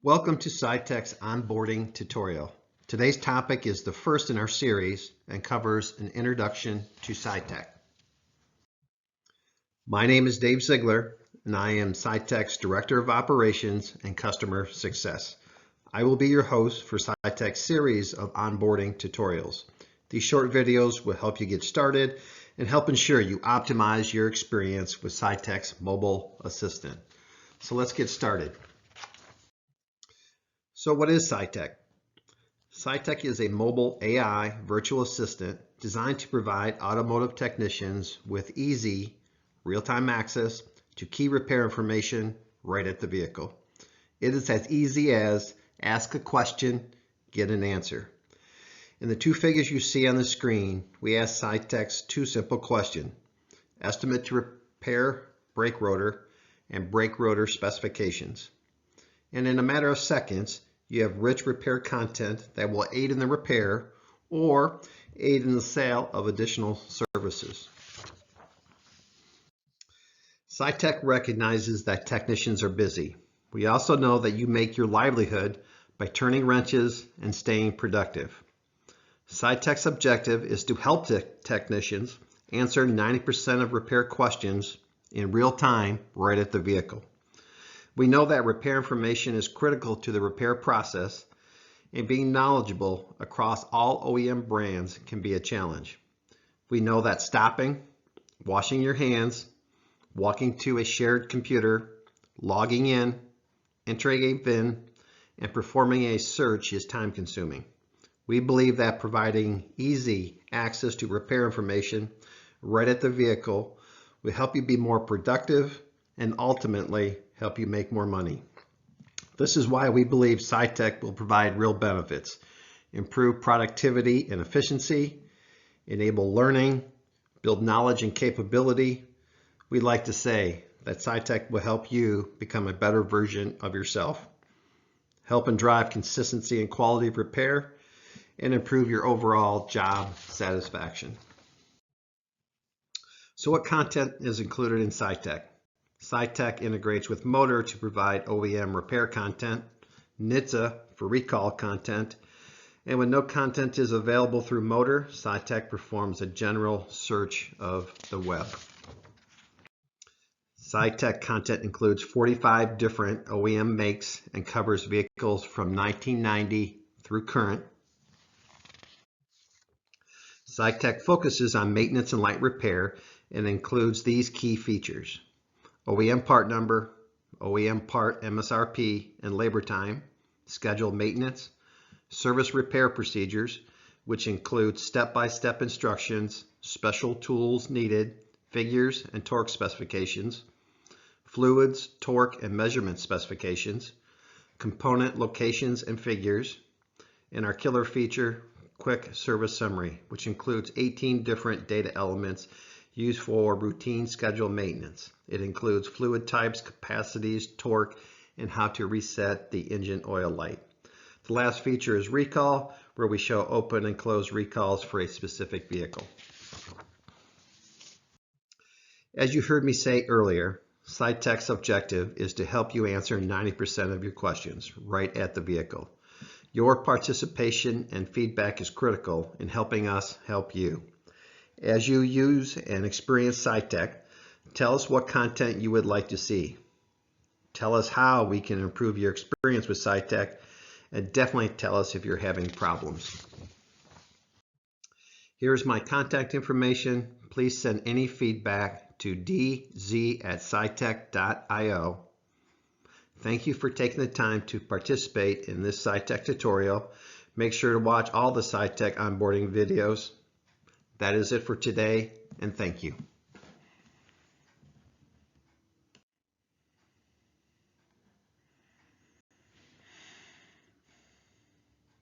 Welcome to CYTK's onboarding tutorial. Today's topic is the first in our series and covers an introduction to CYTK. My name is Dave Ziegler and I am CYTK's Director of Operations and Customer Success. I will be your host for CYTK's series of onboarding tutorials. These short videos will help you get started and help ensure you optimize your experience with CYTK's Mobile Assistant. So let's get started. So what is CYTK? CYTK is a mobile AI virtual assistant designed to provide automotive technicians with easy, real-time access to key repair information right at the vehicle. It is as easy as ask a question, get an answer. In the two figures you see on the screen, we ask CYTK's two simple questions: estimate to repair brake rotor and brake rotor specifications. And in a matter of seconds, you have rich repair content that will aid in the repair or aid in the sale of additional services. CYTK recognizes that technicians are busy. We also know that you make your livelihood by turning wrenches and staying productive. CYTK's objective is to help technicians answer 90% of repair questions in real time right at the vehicle. We know that repair information is critical to the repair process, and being knowledgeable across all OEM brands can be a challenge. We know that stopping, washing your hands, walking to a shared computer, logging in, entering a VIN, and performing a search is time-consuming. We believe that providing easy access to repair information right at the vehicle will help you be more productive and ultimately help you make more money. This is why we believe CYTK will provide real benefits: improve productivity and efficiency, enable learning, build knowledge and capability. We like to say that CYTK will help you become a better version of yourself, help and drive consistency and quality of repair, and improve your overall job satisfaction. So what content is included in CYTK? CYTK integrates with Motor to provide OEM repair content, NHTSA for recall content, and when no content is available through Motor, CYTK performs a general search of the web. CYTK content includes 45 different OEM makes and covers vehicles from 1990 through current. CYTK focuses on maintenance and light repair and includes these key features: OEM part number, OEM part MSRP and labor time, scheduled maintenance, service repair procedures, which include step-by-step instructions, special tools needed, figures and torque specifications, fluids, torque and measurement specifications, component locations and figures, and our killer feature, quick service summary, which includes 18 different data elements used for routine scheduled maintenance. It includes fluid types, capacities, torque, and how to reset the engine oil light. The last feature is recall, where we show open and closed recalls for a specific vehicle. As you heard me say earlier, CYTK's objective is to help you answer 90% of your questions right at the vehicle. Your participation and feedback is critical in helping us help you. As you use and experience CYTK, tell us what content you would like to see. Tell us how we can improve your experience with CYTK, and definitely tell us if you're having problems. Here's my contact information. Please send any feedback to dz@cytk.io. Thank you for taking the time to participate in this CYTK tutorial. Make sure to watch all the CYTK onboarding videos. That is it for today, and thank you.